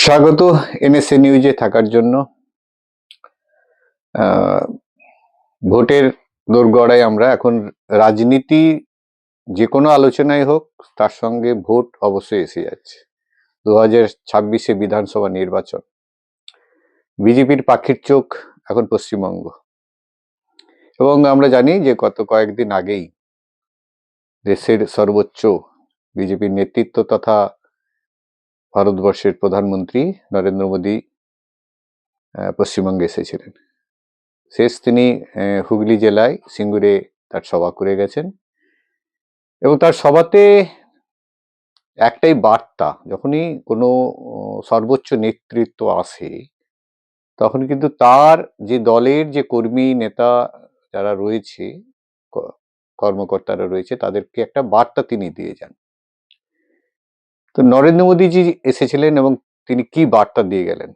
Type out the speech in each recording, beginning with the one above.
স্বাগত এনএসএ নিউজে থাকার জন্য। ভোটের দোরগড়ায় আমরা এখন। রাজনীতি যে কোনো আলোচনায় হোক, তার সঙ্গে ভোট অবশ্যই এসে যাচ্ছে। 2026-এ বিধানসভা নির্বাচন। বিজেপির পাখির চোখ এখন পশ্চিমবঙ্গ, এবং আমরা জানি যে গত কয়েকদিন আগেই দেশের সর্বোচ্চ বিজেপির নেতৃত্ব তথা ভারতবর্ষের প্রধানমন্ত্রী নরেন্দ্র মোদী পশ্চিমবঙ্গে এসেছিলেন। শেষ তিনি হুগলি জেলায় সিঙ্গুরে তার সভা করে গেছেন, এবং তার সভাতে একটাই বার্তা, যখনই কোনো সর্বোচ্চ নেতৃত্ব আসে তখন কিন্তু তার যে দলের যে কর্মী নেতা যারা রয়েছে, কর্মকর্তারা রয়েছে, তাদেরকে একটা বার্তা তিনি দিয়ে যান। তো নরেন্দ্র মোদীজি এসেছিলেন এবং তিনি কি বার্তা দিয়ে গেলেন,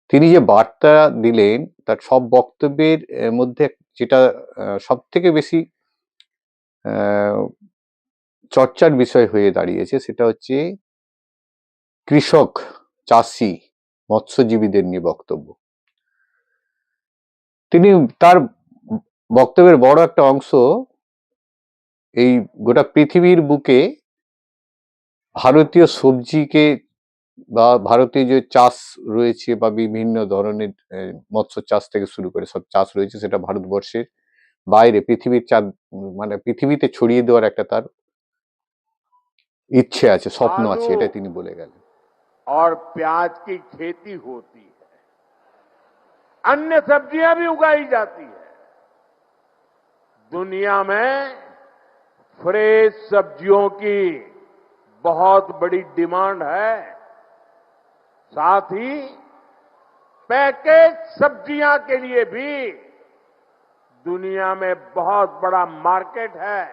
তিনি যে বার্তা দিলেন তার সব বক্তব্যের মধ্যে যেটা সব থেকে বেশি চর্চার বিষয় হয়ে দাঁড়িয়েছে, সেটা হচ্ছে কৃষক, চাষি, মৎস্যজীবীদের নিয়ে বক্তব্য। তিনি তার বক্তব্যের বড় একটা অংশ এই গোটা পৃথিবীর বুকে ভারতীয় সবজিকে বা ভারতীয় যে চাষ রয়েছে বা বিভিন্ন ধরনের মৎস্য চাষ থেকে শুরু করে সব চাষ রয়েছে, সেটা ভারতবর্ষের বাইরে পৃথিবীর মানে পৃথিবীতে ছড়িয়ে দেওয়ার একটা তার ইচ্ছে আছে, স্বপ্ন আছে, এটা তিনি বলে গেলেন। और प्याज की खेती होती है, अन्य सब्जियां भी उगाई जाती है। दुनिया में फ्रेश सब्जियों की बहुत बड़ी डिमांड है। साथ ही पैकेज सब्जियां के लिए भी दुनिया में बहुत बड़ा मार्केट है।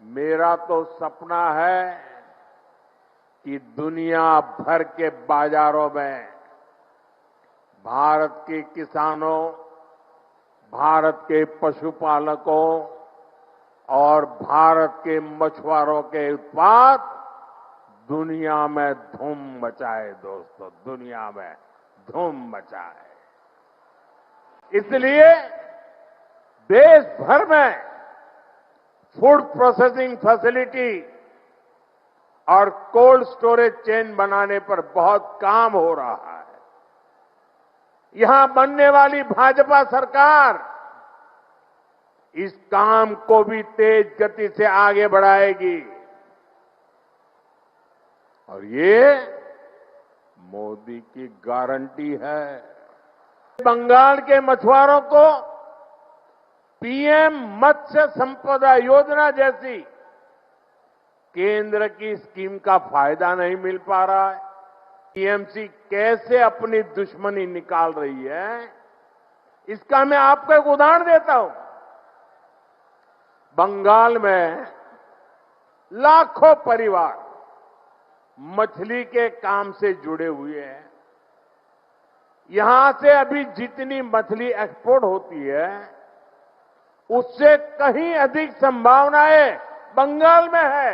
मेरा तो सपना है कि दुनिया भर के बाजारों में भारत के किसानों, भारत के पशुपालकों और भारत के मछुआरों के उत्पाद दुनिया में धूम मचाए। दोस्तों, दुनिया में धूम मचाए। इसलिए देश भर में फूड प्रोसेसिंग फैसिलिटी और कोल्ड स्टोरेज चेन बनाने पर बहुत काम हो रहा है। यहां बनने वाली भाजपा सरकार इस काम को भी तेज गति से आगे बढ़ाएगी, और ये मोदी की गारंटी है। बंगाल के मछुआरों को पीएम मत्स्य संपदा योजना जैसी केंद्र की स्कीम का फायदा नहीं मिल पा रहा है। टीएमसी कैसे अपनी दुश्मनी निकाल रही है, इसका मैं आपको एक उदाहरण देता हूं। बंगाल में लाखों परिवार मछली के काम से जुड़े हुए हैं। यहां से अभी जितनी मछली एक्सपोर्ट होती है, उससे कहीं अधिक संभावनाएं बंगाल में है।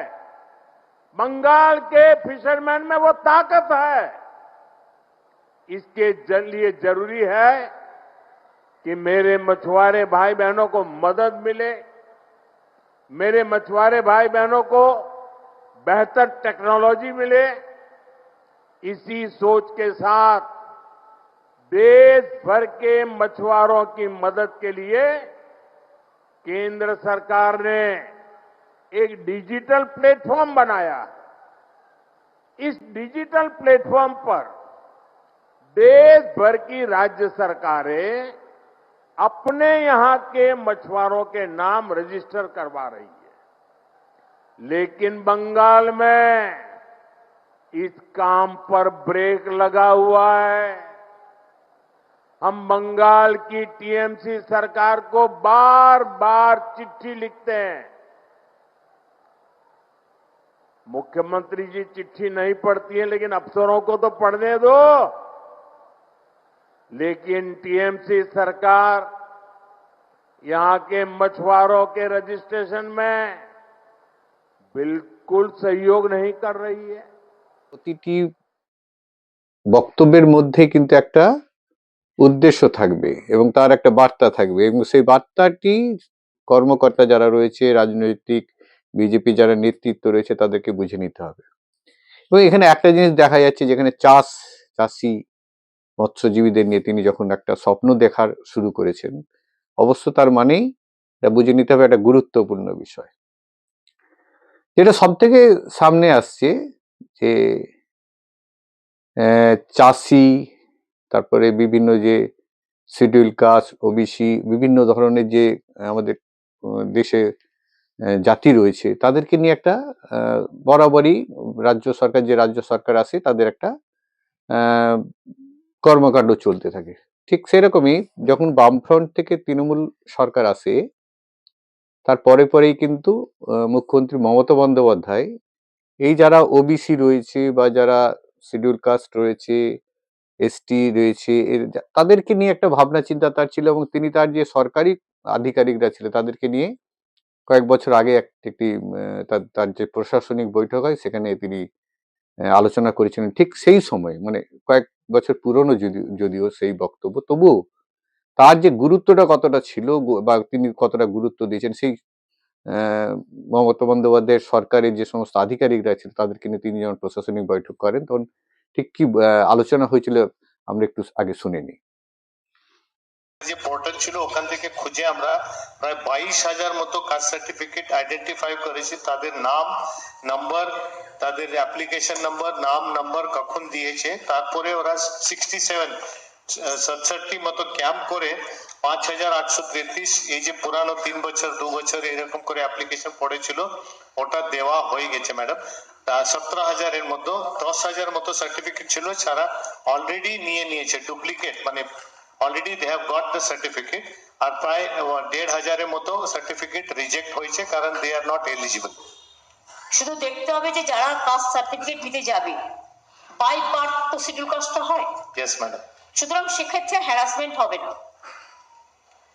बंगाल के फिशरमैन में वो ताकत है। इसके लिए जरूरी है कि मेरे मछुआरे भाई बहनों को मदद मिले, मेरे मछुआरे भाई बहनों को बेहतर टेक्नोलॉजी मिले। इसी सोच के साथ देश भर के मछुआरों की मदद के लिए केंद्र सरकार ने एक डिजिटल प्लेटफॉर्म बनाया। इस डिजिटल प्लेटफॉर्म पर देश भर की राज्य सरकारें अपने यहां के मछुआरों के नाम रजिस्टर करवा रही है। लेकिन बंगाल में इस काम पर ब्रेक लगा हुआ है। हम बंगाल की टीएमसी सरकार को बार बार चिट्ठी लिखते हैं। मुख्यमंत्री जी चिट्ठी नहीं पढ़ती है, लेकिन अफसरों को तो पढ़ने दो। लेकिन टीएमसी सरकार यहां के मछुआरों के रजिस्ट्रेशन में बिल्कुल सहयोग नहीं कर रही है। প্রতিটি বক্তব্যের মধ্যে কিন্তু একটা উদ্দেশ্য থাকবে এবং তার একটা বার্তা থাকবে এবং সেই বার্তাটি কর্মকর্তা যারা রয়েছে, রাজনৈতিক বিজেপি যারা নেতৃত্ব রয়েছে তাদেরকে বুঝে নিতে হবে। এবং এখানে একটা জিনিস দেখা যাচ্ছে, যেখানে চাষি মৎস্যজীবীদের নিয়ে তিনি যখন একটা স্বপ্ন দেখার শুরু করেছেন, অবশ্য তার মানেই এটা বুঝে নিতে হবে একটা গুরুত্বপূর্ণ বিষয়, যেটা সব থেকে সামনে আসছে যে চাষি, তারপরে বিভিন্ন যে শিডিউল কাস্ট, ওবিসি, বিভিন্ন ধরনের যে আমাদের দেশে জাতি রয়েছে, তাদেরকে নিয়ে একটা বরাবরই রাজ্য সরকার আছে তাদের একটা কর্মকাণ্ড চলতে থাকে। ঠিক সেরকমই যখন বামফ্রন্ট থেকে তৃণমূল সরকার আসে, তার পরেই কিন্তু মুখ্যমন্ত্রী মমতা বন্দ্যোপাধ্যায় এই যারা ওবিসি রয়েছে বা যারা শিডিউল কাস্ট রয়েছে, এসটি রয়েছে, তাদেরকে নিয়ে একটা ভাবনা চিন্তা তার ছিল এবং তিনি তার যে সরকারি আধিকারিকরা ছিল তাদেরকে নিয়ে কয়েক বছর আগে একটি তার যে প্রশাসনিক বৈঠক হয় সেখানে তিনি আলোচনা করেছিলেন। ঠিক সেই সময়, মানে কয়েক বছর পুরনো যদিও সেই বক্তব্য, তবুও তার যে গুরুত্বটা কতটা ছিল বা তিনি কতটা গুরুত্ব দিয়েছেন, সেই মমতা বন্দ্যোপাধ্যায়ের সরকারের যে সমস্ত আধিকারিকরা ছিল তাদেরকে নিয়ে তিনি যখন প্রশাসনিক বৈঠক করেন তখন ঠিক কি আলোচনা হয়েছিল আমরা একটু আগে শুনে নিই। যে পোর্টাল ছিল ওখান থেকে খুঁজে আমরা প্রায় 22,000 মতো কাস্ট সার্টিফিকেট আইডেন্টিফাই করেছি, তাদের নাম, নাম্বার, তাদের অ্যাপ্লিকেশন নাম্বার কখন দিয়েছে, তারপরে ওরা 67 মতো ক্যাম্প করে 5,833 এই যে পুরানো 3 বছর 2 বছর এরকম করে অ্যাপ্লিকেশন পড়েছিল ওটা দেওয়া হয়ে গেছে ম্যাডাম। 17,000-এর মধ্যে 10,000 মতো সার্টিফিকেট ছিল যারা অলরেডি নিয়েছে ডুপ্লিকেট, মানে already they have got the certificate, আর প্রায় 1,500-এর মতো সার্টিফিকেট রিজেক্ট হয়েছে কারণ দে আর নট এলিজিবল। শুধু দেখতে হবে যে যারা কাস্ট সার্টিফিকেট দিতে যাবে বাই বার্থ তো শিডিউল কাস্টটা হয়। Yes madam. সুতরাং সেক্ষেত্রে হ্যারাসমেন্ট হবে না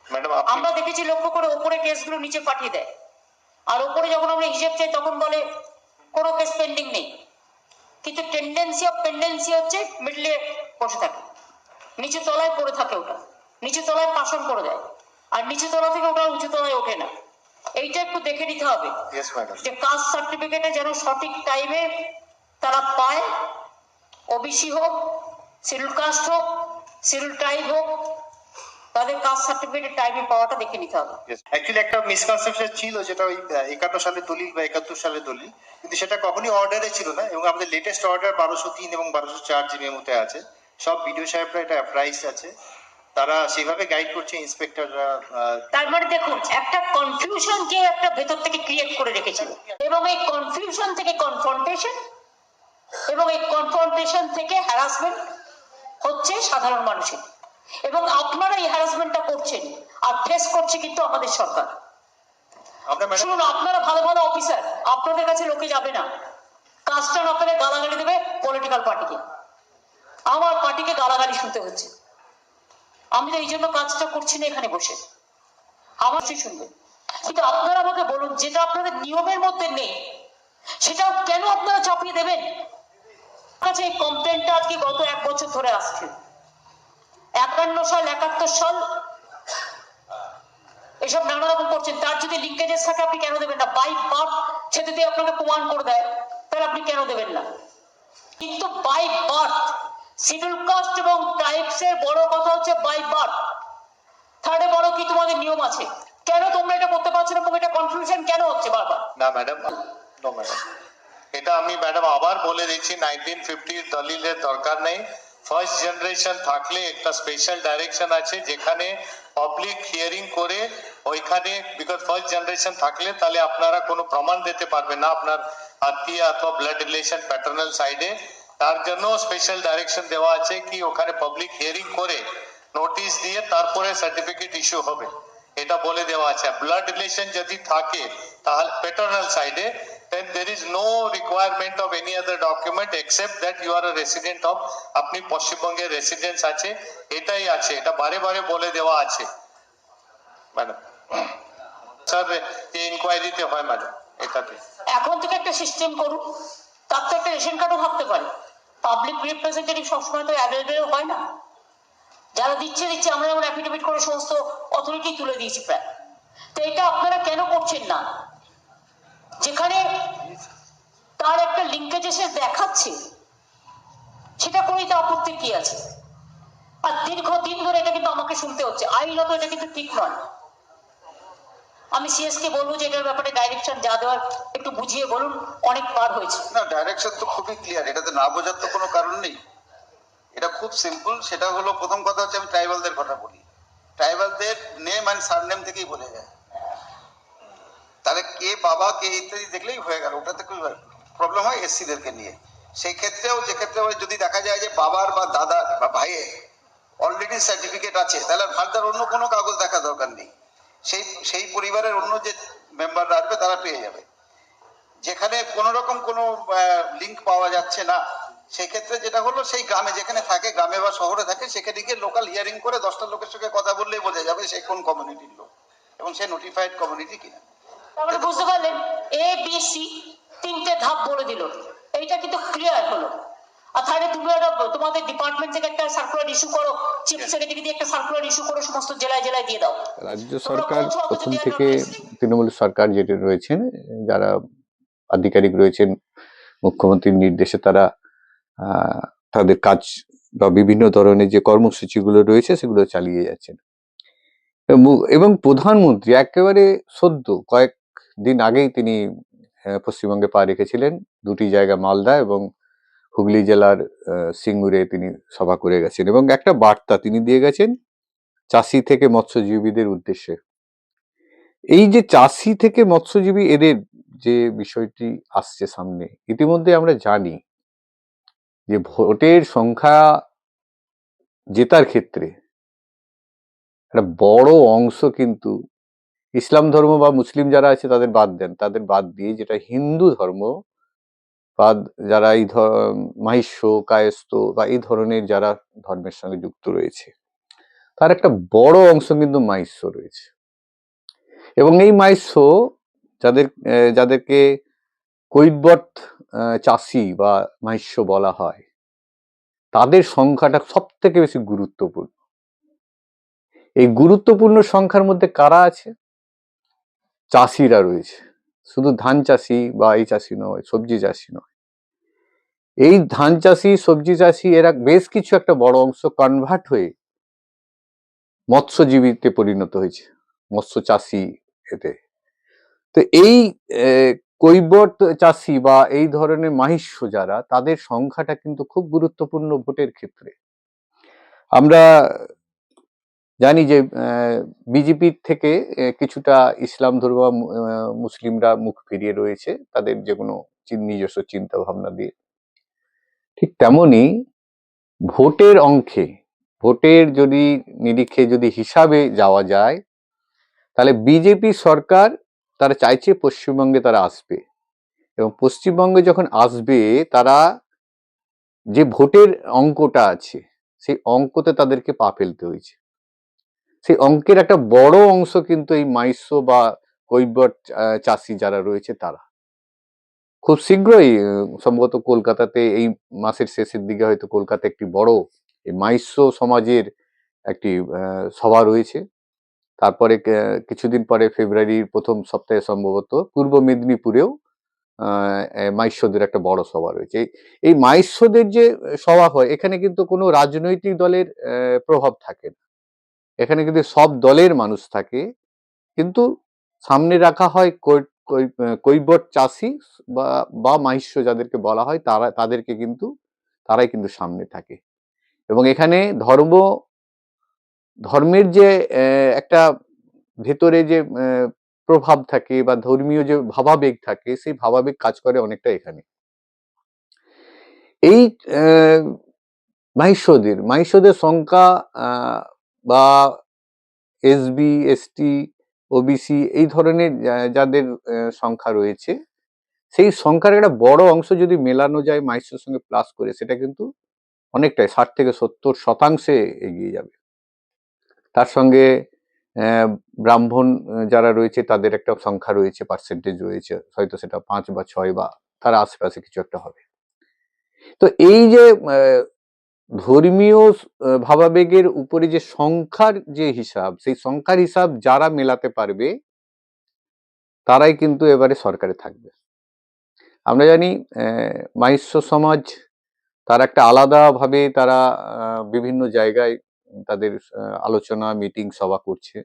ম্যাডাম আমরা দেখেছি লক্ষ্য করে ওপরে কেসগুলো নিচে পাঠিয়ে দেয়, আর ওপরে যখন আমরা হিসেব চাই তখন বলে কোনো কেস পেন্ডিং নেই, কিন্তু পেন্ডেন্সি হচ্ছে মিডলে বসে থাকে, নিচু তলায় পড়ে থাকে, ওটা নিচু তলায় পাশন করে দেয় আর নিচু তলা থেকে ওটা উঁচু তলায় ওঠে না। এইটা একটু দেখে নিতে হবে যে কাস্ট সার্টিফিকেটে যেন সঠিক টাইমে তারা পায়, ওবিসি হোক, শিডিউল কাস্ট হোক, শিডিউল ট্রাইব হোক, তাদের কাস্ট সার্টিফিকেটের টাইমে পাওয়াটা দেখে নিতে হবে। অ্যাকচুয়ালি একটা মিসকনসেপশন ছিল যেটা ওই 51 সালে দলিল বা 71 সালে দলিল, কিন্তু সেটা কখনই অর্ডারে ছিল না এবং আমাদের লেটেস্ট অর্ডার 1203 এবং 1204 যে মেমোতে আছে, সব বিডিও সাহেবরা এটা প্রাইস আছে, তারা সেভাবে গাইড করছে ইন্সপেক্টররা। তার মানে দেখুন একটা কনফিউশন কে একটা ভেতর থেকে ক্রিয়েট করে রেখেছিল এবং এই কনফিউশন থেকে কনফ্রন্টেশন এবং এই কনফ্রন্টেশন থেকে হ্যারাসমেন্ট হচ্ছে সাধারণ মানুষের, এবং আপনারা এই হ্যারাসমেন্টটা করছেন আর ফেস করছে কিন্তু আমাদের সরকার। শুনুন, আপনারা ভালো ভালো অফিসার, আপনাদের কাছে লোকে যাবে না, কাজটা না পেলে গালাগালি দেবে পলিটিক্যাল পার্টিকে, আমার পার্টিকে গালাগালি শুনতে হচ্ছে, আমি তো এই জন্য কাজটা করছি না এখানে বসে, আমার সেই শুনবে। কিন্তু আপনারা আমাকে বলুন, যেটা আপনাদের নিয়মের মধ্যে নেই সেটাও কেন আপনারা চাপিয়ে দেবেন? কাছে এই কমপ্লেনটা আজকে গত 1 বছর ধরে আসছে, 51 সাল 71 সাল এসব নানা রকম করছেন, তার যদি লিঙ্কেজেস থাকে আপনি কেন দেবেন না? বাই বার্থ সে যদি আপনাকে প্রমাণ করে দেয় তাহলে আপনি কেন দেবেন না? কিন্তু বাই বার্থ শিডিউল কাস্ট এবং ট্রাইবস এর বড় কথা হচ্ছে বাই বার্থ, থার্ডে বড় কি তোমাদের নিয়ম আছে, কেন তোমরা এটা করতে পারছো না? এটা কনফিউশন কেন হচ্ছে বারবার? না ম্যাডাম, নো ম্যাডাম, এটা আমি ম্যাডাম আবার বলে দিচ্ছি, 1950 দলিলের দরকার নেই। ফার্স্ট জেনারেশন থাকলে একটা স্পেশাল ডাইরেকশন আছে যেখানে পাবলিক হিয়ারিং করে ওইখানে, বিকজ ফার্স্ট জেনারেশন থাকলে তাহলে আপনারা কোনো প্রমাণ দিতে পারবেন না আপনার আত্মীয় অথবা ব্লাড রিলেশন প্যাটার্নাল সাইডে, তার জন্য স্পেশাল ডাইরেকশন দেওয়া আছে কি ওখানে পাবলিক হিয়ারিং করে নোটিশ দিয়ে তারপরে সার্টিফিকেট ইস্যু হবে, এটা বলে দেওয়া আছে। ব্লাড রিলেশন যদি থাকে তাহলে প্যাটার্নাল সাইডে, then there is no requirement of any other document except that you are a resident of, আপনি পশ্চিমবঙ্গের রেসিডেন্স আছে, এটাই আছে, এটা বারে বারে বলে দেওয়া আছে ম্যাডাম। স্যার এই ইনকোয়ারিতে হয় ম্যাডাম এটাতে। এখন থেকে একটা সিস্টেম করুন, তার তো একটা রেশন কার্ডও থাকতে পারে, পাবলিক রিপ্রেজেন্টেটিভ সবসময় তো অ্যাভেলেবেল হয় না। যারা দিচ্ছে আমরা যেমন অ্যাফিডেভিট করে সমস্ত অথরিটি তুলে দিয়েছি প্রায়। তো এটা আপনারা কেন করছেন না? যেখানে তার একটা লিঙ্কেজ এসে দেখাচ্ছে, সেটা করেই তো আপত্তি কি আছে? আর দীর্ঘদিন ধরে এটা কিন্তু আমাকে শুনতে হচ্ছে, আইনত এটা কিন্তু ঠিক নয়। আমি সিএস কে বলবো যে এটার ব্যাপারে ডাইরেকশন যা দেওয়ার একটু বুঝিয়ে বলুন, অনেক বার হয়েছে। না, ডাইরেকশন তো খুবই ক্লিয়ার, এটাতে না বোঝার তো কোনো কারণ নেই। এটা খুব সিম্পল। সেটা হলো, প্রথম কথা হচ্ছে আমি ট্রাইবালদের কথা বলি। ট্রাইবালদের নেম অ্যান্ড সারনেম থেকেই বোঝা যায়, তাহলে কে বাবা কে ইত্যাদি দেখলেই হয়ে গেল। ওটাতে খুব প্রবলেম হয় এসসিদেরকে নিয়ে। সেই ক্ষেত্রেও, যে ক্ষেত্রে যদি দেখা যায় যে বাবার বা দাদার বা ভাইয়ের অলরেডি সার্টিফিকেট আছে, তাহলে ফার্দার অন্য কোনো কাগজ দেখা দরকার নেই। সেই পরিবারের অন্য যে মেম্বাররা আসবে তারা পেয়ে যাবে। যেখানে কোন রকম কোনো লিঙ্ক পাওয়া যাচ্ছে না, সেই ক্ষেত্রে যেটা হলো, সেই গ্রামে যেখানে থাকে, গ্রামে বা শহরে থাকে, সেখানে গিয়ে লোকাল হিয়ারিং করে 10টা লোকের সঙ্গে কথা বললেই বোঝা যাবে সে কোন কমিউনিটির লোক এবং সে নোটিফাইড কমিউনিটি কিনা। তাহলে বুঝতে পারলেন, এ বি সি তিনটে ধাপ বলে দিল, এইটা কিন্তু ক্লিয়ার হলো। আর তাহলে তুমি তোমাদের ডিপার্টমেন্ট থেকে একটা সার্কুলার ইস্যু করো, চিফ সেক্রেটারি দিয়ে একটা সার্কুলার ইস্যু করে সমস্ত জেলায় জেলায় দিয়ে দাও। রাজ্য সরকার প্রথম থেকে তৃণমূল সরকার যেটা রয়েছেন, যারা আধিকারিক রয়েছেন, মুখ্যমন্ত্রীর নির্দেশে তারা তাদের কাজ বা বিভিন্ন ধরনের যে কর্মসূচিগুলো রয়েছে সেগুলো চালিয়ে যাচ্ছেন। এবং প্রধানমন্ত্রী একেবারে সদ্য কয়েকদিন আগেই তিনি পশ্চিমবঙ্গে পা রেখেছিলেন। দুটি জায়গা, মালদা এবং হুগলি জেলার সিঙ্গুরে তিনি সভা করে গেছেন এবং একটা বার্তা তিনি দিয়ে গেছেন চাষি থেকে মৎস্যজীবীদের উদ্দেশ্যে। এই যে চাষি থেকে মৎস্যজীবী, এদের যে বিষয়টি আসছে সামনে, ইতিমধ্যে আমরা জানি যে ভোটের সংখ্যা জেতার ক্ষেত্রে একটা বড় অংশ কিন্তু ইসলাম ধর্ম বা মুসলিম যারা আছে তাদের বাদ দেন, তাদের বাদ দিয়ে যেটা হিন্দু ধর্ম বা যারা এই মাহিষ্য, কায়স্থ বা এই ধরনের যারা ধর্মের সঙ্গে যুক্ত রয়েছে, তার একটা বড় অংশ কিন্তু মাহিষ্য রয়েছে। এবং এই মাহিষ্য যাদেরকে কৈবর্ত চাষি বা মাহিষ্য বলা হয়, তাদের সংখ্যাটা সব থেকে বেশি গুরুত্বপূর্ণ। এই গুরুত্বপূর্ণ সংখ্যার মধ্যে কারা আছে? চাষিরা রয়েছে। শুধু ধান চাষি বা এই চাষি নয়, সবজি চাষি নয়, এই ধান চাষি, সবজি চাষি, এরা বেশ কিছু একটা বড় অংশ কনভার্ট হয়ে মৎস্যজীবীতে পরিণত হয়েছে, মৎস্য চাষি এতে। তো এই কৈবর্ত চাষি বা এই ধরনের মাহিষ্য যারা, তাদের সংখ্যাটা কিন্তু খুব গুরুত্বপূর্ণ ভোটের ক্ষেত্রে। আমরা জানি যে বিজেপির থেকে কিছুটা ইসলাম ধর্ম মুসলিমরা মুখ ফিরিয়ে রয়েছে তাদের যে কোনো নিজস্ব চিন্তা ভাবনা দিয়ে। ঠিক তেমনি ভোটের অঙ্কে, ভোটের যদি নিরিখে যদি হিসাবে যাওয়া যায়, তাহলে বিজেপি সরকার তারা চাইছে পশ্চিমবঙ্গে তারা আসবে, এবং পশ্চিমবঙ্গে যখন আসবে তারা যে ভোটের অঙ্কটা আছে সেই অঙ্কতে তাদেরকে পা ফেলতে হয়েছে। সেই অঙ্কের একটা বড় অংশ কিন্তু এই মাইস্য বা কৈবর্ত চাষি যারা রয়েছে তারা। খুব শীঘ্রই সম্ভবত কলকাতাতে এই মাসের শেষের দিকে হয়তো কলকাতা একটি বড় এই মাইস্য সমাজের একটি সভা রয়েছে। তারপরে কিছুদিন পরে ফেব্রুয়ারির প্রথম সপ্তাহে সম্ভবত পূর্ব মেদিনীপুরেও মাইস্যদের একটা বড় সভা রয়েছে। এই মাইস্যদের যে সভা হয়, এখানে কিন্তু কোনো রাজনৈতিক দলের প্রভাব থাকে না, এখানে কিন্তু সব দলের মানুষ থাকে, কিন্তু সামনে রাখা হয় কৈবর্ত চাষি বা মাহিষ্য যাদেরকে বলা হয়, তারাই কিন্তু সামনে থাকে। এবং এখানে ধর্মের যে একটা ভেতরে যে প্রভাব থাকে বা ধর্মীয় যে ভাবাবেগ থাকে, সেই ভাবাবেগ কাজ করে অনেকটা এখানে। এই মাহিষ্যদের সংখ্যা বা এসবি, এসটি, ওবিসি এই ধরনের যাদের সংখ্যা রয়েছে, সেই সংখ্যার একটা বড় অংশ যদি মেলানো যায় মাহিষ্যর সঙ্গে প্লাস করে, সেটা কিন্তু অনেকটাই 60 থেকে 70% এগিয়ে যাবে। তার সঙ্গে ব্রাহ্মণ যারা রয়েছে তাদের একটা সংখ্যা রয়েছে, পার্সেন্টেজ রয়েছে, হয়তো সেটা 5 বা 6 বা তার আশেপাশে কিছু একটা হবে। তো এই যে ধর্মীয় ভাবাবেগের উপরে যে সংখ্যার যে হিসাব, সেই সংখ্যার হিসাব যারা মেলাতে পারবে তারাই কিন্তু এবারে সরকারে থাকবে। আমরা জানি মাহিষ্য সমাজ তারা একটা আলাদাভাবে তারা বিভিন্ন জায়গায় তাদের আলোচনা, মিটিং, সভা করছে।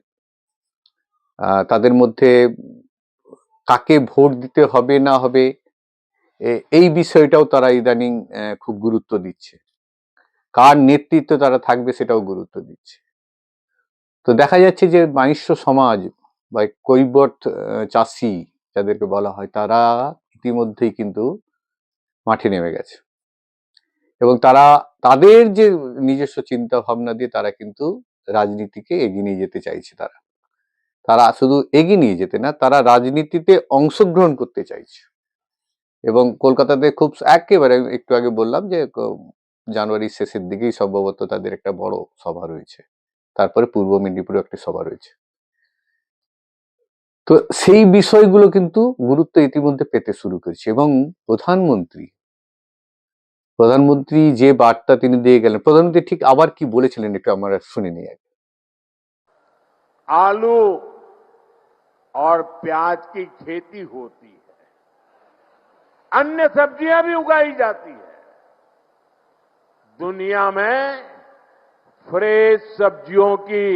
তাদের মধ্যে কাকে ভোট দিতে হবে না হবে এই বিষয়টাও তারা ইদানিং খুব গুরুত্ব দিচ্ছে। কার নেতৃত্বে তারা থাকবে সেটাও গুরুত্ব দিচ্ছে। তো দেখা যাচ্ছে যে মাহিষ্য সমাজ বা কৈবর্ত চাষি যাদেরকে বলা হয়, তারা ইতিমধ্যেই কিন্তু মাঠে নেমে গেছে এবং তারা তাদের যে নিজস্ব চিন্তা ভাবনা দিয়ে তারা কিন্তু রাজনীতিকে এগিয়ে নিয়ে যেতে চাইছে। তারা শুধু এগিয়ে নিয়ে যেতে না, তারা রাজনীতিতে অংশগ্রহণ করতে চাইছে। এবং কলকাতাতে খুব একেবারে একটু আগে বললাম যে জানুয়ারির শেষের দিকেই সম্ভবত তাদের একটা বড় সভা রয়েছে, তারপরে পূর্ব মেদিনীপুরে একটা সভা রয়েছে। তো সেই বিষয়গুলো কিন্তু গুরুত্ব ইতিমধ্যে পেতে শুরু করেছে এবং প্রধানমন্ত্রী যে বার্তা তিনি দিয়ে গেলেন, প্রধানমন্ত্রী ঠিক আবার কি বলেছিলেন একটু আমরা শুনে নিই আগে। आलू और प्याज की खेती होती है, अन्य सब्जियां भी उगाई जाती है। दुनिया में फ्रेश सब्जियों की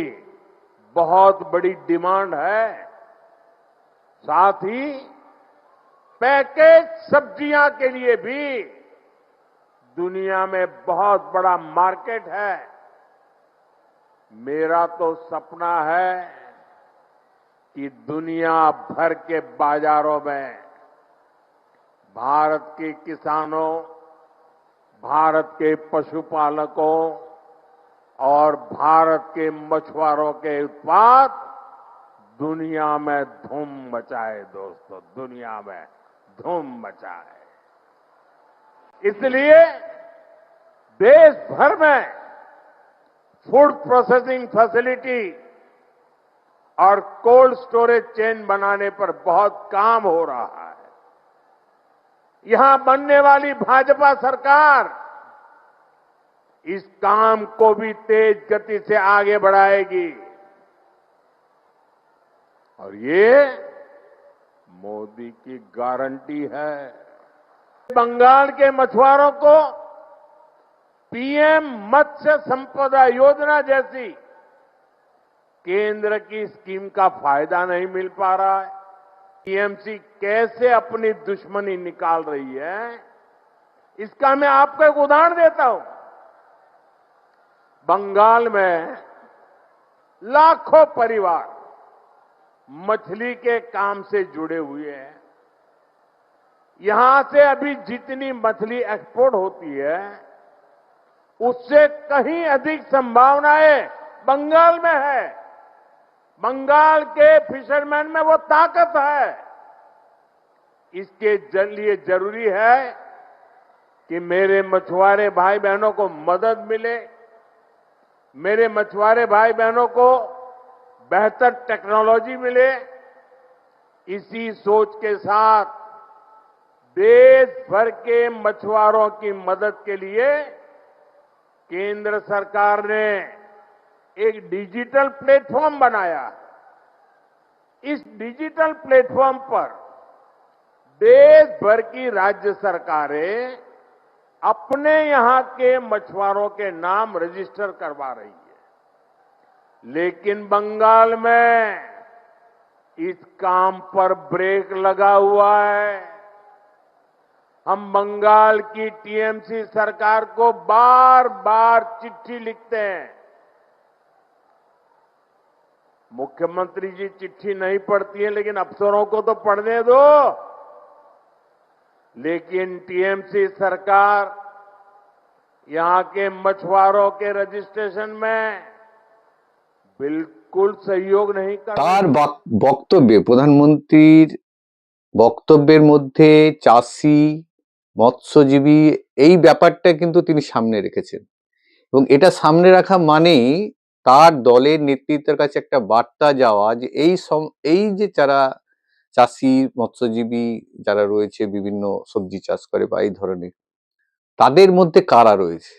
बहुत बड़ी डिमांड है। साथ ही पैकेज सब्जियां के लिए भी दुनिया में बहुत बड़ा मार्केट है। मेरा तो सपना है कि दुनिया भर के बाजारों में भारत के किसानों, भारत के पशुपालकों और भारत के मछुआरों के उत्पाद दुनिया में धूम मचाए। दोस्तों, दुनिया में धूम मचाए। इसलिए देश भर में फूड प्रोसेसिंग फैसिलिटी और कोल्ड स्टोरेज चेन बनाने पर बहुत काम हो रहा है। यहां बनने वाली भाजपा सरकार इस काम को भी तेज गति से आगे बढ़ाएगी और ये मोदी की गारंटी है। बंगाल के मछुआरों को पीएम मत्स्य संपदा योजना जैसी केंद्र की स्कीम का फायदा नहीं मिल पा रहा है। टीएमसी कैसे अपनी दुश्मनी निकाल रही है, इसका मैं आपको एक उदाहरण देता हूं। बंगाल में लाखों परिवार मछली के काम से जुड़े हुए हैं। यहां से अभी जितनी मछली एक्सपोर्ट होती है, उससे कहीं अधिक संभावनाएं बंगाल में है। बंगाल के फिशरमैन में वो ताकत है। इसके लिए जरूरी है कि मेरे मछुआरे भाई बहनों को मदद मिले, मेरे मछुआरे भाई बहनों को बेहतर टेक्नोलॉजी मिले। इसी सोच के साथ देश भर के मछुआरों की मदद के लिए केंद्र सरकार ने एक डिजिटल प्लेटफॉर्म बनाया। इस डिजिटल प्लेटफॉर्म पर देश भर की राज्य सरकारें अपने यहां के मछुआरों के नाम रजिस्टर करवा रही है। लेकिन बंगाल में इस काम पर ब्रेक लगा हुआ है। हम बंगाल की टीएमसी सरकार को बार बार चिट्ठी लिखते हैं। मुख्यमंत्री जी चिट्ठी नहीं पढ़ती है, लेकिन अफसरों को तो पढ़ने दो। लेकिन टीएमसी सरकार यहां के मछुआरों के रजिस्ट्रेशन में बिल्कुल सहयोग नहीं कर তার বক্তব্যে, প্রধানমন্ত্রীর বক্তব্যের মধ্যে চাষি, মৎস্যজীবী এই ব্যাপারটা কিন্তু তিনি সামনে রেখেছেন এবং এটা সামনে রাখা মানেই তার দলের নেতৃত্বের কাছে একটা বার্তা যাওয়া যে এই যে যারা চাষি, মৎস্যজীবী যারা রয়েছে, বিভিন্ন সবজি চাষ করে বা এই ধরনের, তাদের মধ্যে কারা রয়েছে।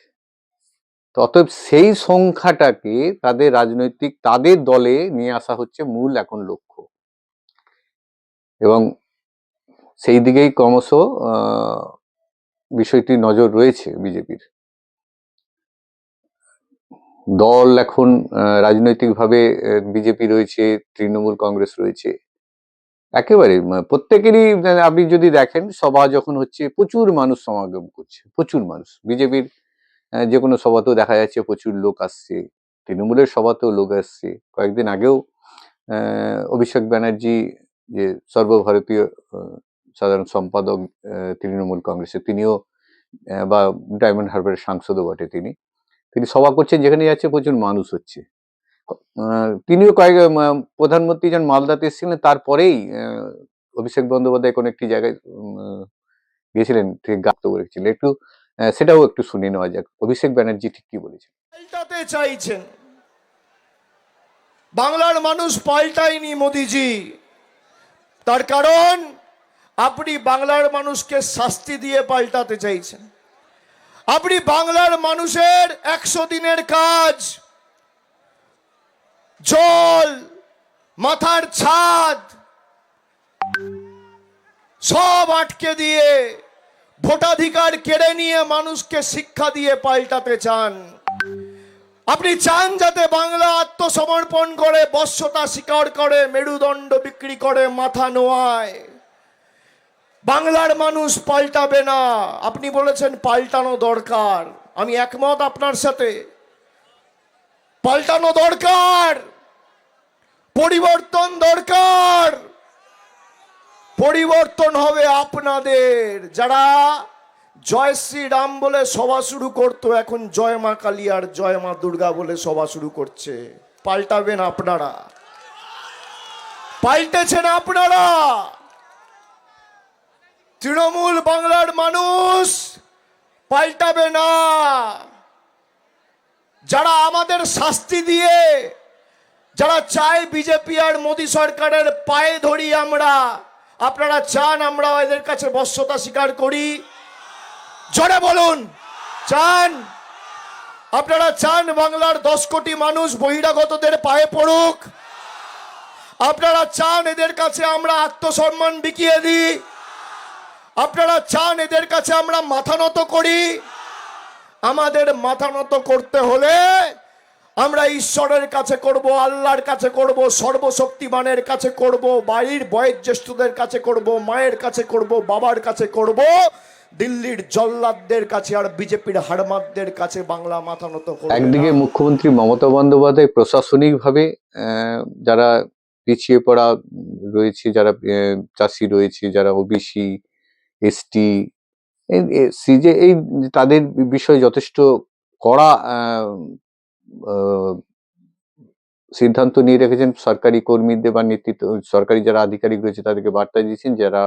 তো অতএব সেই সংখ্যাটাকে তাদের রাজনৈতিক তাদের দলে নিয়ে আসা হচ্ছে মূল এখন লক্ষ্য, এবং সেই দিকেই ক্রমশ বিষয়টি নজর রয়েছে বিজেপির। দল এখন রাজনৈতিকভাবে বিজেপি রয়েছে, তৃণমূল কংগ্রেস রয়েছে, একেবারে প্রত্যেকেরই আপনি যদি দেখেন সভা যখন হচ্ছে প্রচুর মানুষ সমাগম করছে, প্রচুর মানুষ। বিজেপির যে কোনো সভাতেও দেখা যাচ্ছে প্রচুর লোক আসছে, তৃণমূলের সভাতেও লোক আসছে। কয়েকদিন আগেও অভিষেক ব্যানার্জি, যে সর্বভারতীয় সাধারণ সম্পাদক তৃণমূল কংগ্রেসের, তিনিও বা ডায়মন্ড হারবারের সাংসদও বটে, তিনি সভা করছেন, যেখানে যাচ্ছে প্রচুর মানুষ হচ্ছে। তিনিও প্রধানমন্ত্রী যখন মালদাতে এসেছিলেন, তারপরেই অভিষেক বন্দ্যোপাধ্যায় কোন একটি জায়গায় গিয়েছিলেন, গাপ্ত করেছিলেন। একটু সেটাও একটু শুনে নেওয়া যাক, অভিষেক ব্যানার্জি ঠিক কি বলেছেন। পাল্টাতে চাইছেন, বাংলার মানুষ পাল্টায়নি মোদিজি। তার কারণ আপনি বাংলার মানুষকে শাস্তি দিয়ে পাল্টাতে চাইছেন। আপনি বাংলার মানুষের 100 দিনের কাজ, জল, মাথার ছাদ সব আটকে দিয়ে, ভোটাধিকার কেড়ে নিয়ে মানুষকে শিক্ষা দিয়ে পাল্টাতে চান। আপনি চান যাতে বাংলা আত্মসমর্পণ করে, বশ্যতা স্বীকার করে, মেরুদণ্ড বিক্রি করে মাথা নোয়ায়। বাংলার মানুষ পাল্টাবে না। আপনি বলেছেন পাল্টানো দরকার, আমি একমত আপনার সাথে। পাল্টানো দরকার, পরিবর্তন দরকার। পরিবর্তন হবে আপনাদের। যারা জয় শ্রীরাম বলে সভা শুরু করতো, এখন জয় মা কালী আর জয় মা দুর্গা বলে সভা শুরু করছে। পাল্টাবেন আপনারা, পাল্টেছেন আপনারা। তৃণমূল বাংলার মানুষ পাল্টাবে না। যারা আমাদের শাস্তি দিয়ে, যারা চায় বিজেপি আর মোদী সরকারের পায়ে ধরি আমরা, আপনারা চান আমরা এদের কাছে বশ্যতা স্বীকার করি? জোরে বলুন, চান? আপনারা চান বাংলার 10 কোটি মানুষ বহিরাগতদের পায়ে পড়ুক? আপনারা চান এদের কাছে আমরা আত্মসম্মান বিকিয়ে দিই? আপনারা চান এদের কাছে আমরা মাথা নত করি? আমাদের মাথা নত করতে হলে আমরা ঈশ্বরের কাছে করব, আল্লাহর কাছে করব, সর্বশক্তিমানের কাছে করব, বাড়ির বয়োজ্যেষ্ঠদের কাছে করব, মায়ের কাছে করব, বাবার কাছে করব, দিল্লির জল্লাদদের কাছে আর বিজেপির হাড়মাদদের কাছে বাংলা মাথা নত করবে। একদিকে মুখ্যমন্ত্রী মমতা বন্দ্যোপাধ্যায় প্রশাসনিকভাবে যারা পিছিয়ে পড়া রয়েছে, যারা চাষি রয়েছে, যারা ওবিসি, এসটি, সিজে, এই তাদের বিষয়ে যথেষ্ট কড়া সিদ্ধান্ত নিয়ে রেখেছেন। সরকারি কর্মীদের বা নেতৃত্ব, সরকারি যারা আধিকারিক রয়েছে তাদেরকে বার্তা দিয়েছেন, যারা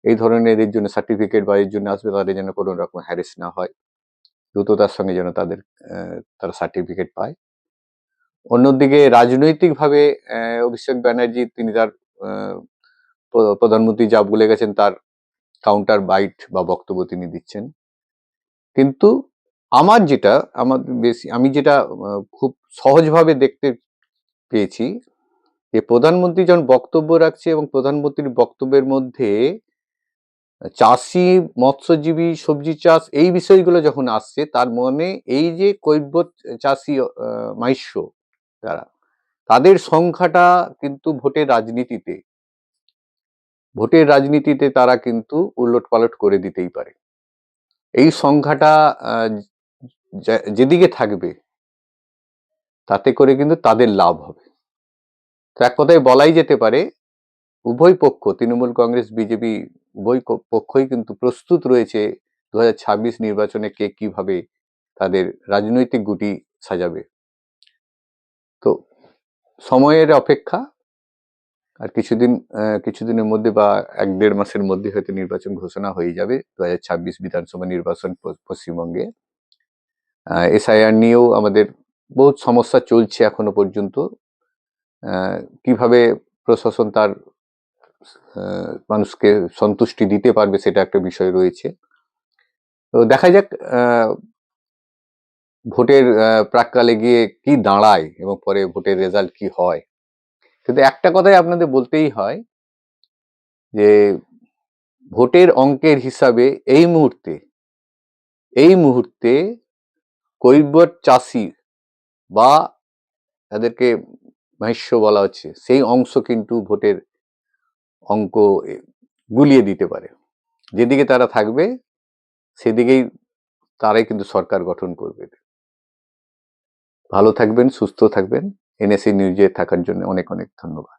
এই ধরনের এর জন্য সার্টিফিকেট বা এর জন্য আসবে, তাদের যেন কোনো রকম হ্যারেস না হয়, দ্রুততার সঙ্গে যেন তারা সার্টিফিকেট পায়। অন্যদিকে রাজনৈতিকভাবে অভিষেক ব্যানার্জি, তিনি তার প্রধানমন্ত্রী যা বলে গেছেন তার কাউন্টার বাইট বা বক্তব্য তিনি দিচ্ছেন। কিন্তু আমি যেটা খুব সহজভাবে দেখতে পেয়েছি, যে প্রধানমন্ত্রী যখন বক্তব্য রাখছে এবং প্রধানমন্ত্রীর বক্তব্যের মধ্যে চাষি, মৎস্যজীবী, সবজি চাষ, এই বিষয়গুলো যখন আসছে, তার মনে এই যে কৈবর্ত চাষি মাইশ্য যারা, তাদের সংখ্যাটা কিন্তু ভোটের রাজনীতিতে তারা কিন্তু উলট পালট করে দিতেই পারে। এই সংখ্যাটা যেদিকে থাকবে, তাতে করে কিন্তু তাদের লাভ হবে। তো এক কথায় বলাই যেতে পারে, উভয় পক্ষ, তৃণমূল কংগ্রেস, বিজেপি, উভয় পক্ষই কিন্তু প্রস্তুত রয়েছে 2026 নির্বাচনে কে কিভাবে তাদের রাজনৈতিক গুটি সাজাবে। তো সময়ের অপেক্ষা, আর কিছুদিনের মধ্যে বা 1-1.5 মাসের মধ্যে হয়তো নির্বাচন ঘোষণা হয়ে যাবে। 2026 বিধানসভা নির্বাচন পশ্চিমবঙ্গে। এসআইআর নিয়েও আমাদের বহুত সমস্যা চলছে এখনো পর্যন্ত। কিভাবে প্রশাসন তার মানুষকে সন্তুষ্টি দিতে পারবে, সেটা একটা বিষয় রয়েছে। তো দেখা যাক ভোটের প্রাক্কালে গিয়ে কি দাঁড়ায় এবং পরে ভোটের রেজাল্ট কি হয়। কিন্তু একটা কথাই আপনাদের বলতেই হয় যে ভোটের অঙ্কের হিসাবে এই মুহূর্তে কৈবর্ত চাষি বা তাদেরকে মহিষ্য বলা হচ্ছে সেই অংশ কিন্তু ভোটের অঙ্ক গুলিয়ে দিতে পারে। যেদিকে তারা থাকবে সেদিকেই তারাই কিন্তু সরকার গঠন করবে। ভালো থাকবেন, সুস্থ থাকবেন। এনএসি নিউজে থাকার জন্য অনেক অনেক ধন্যবাদ।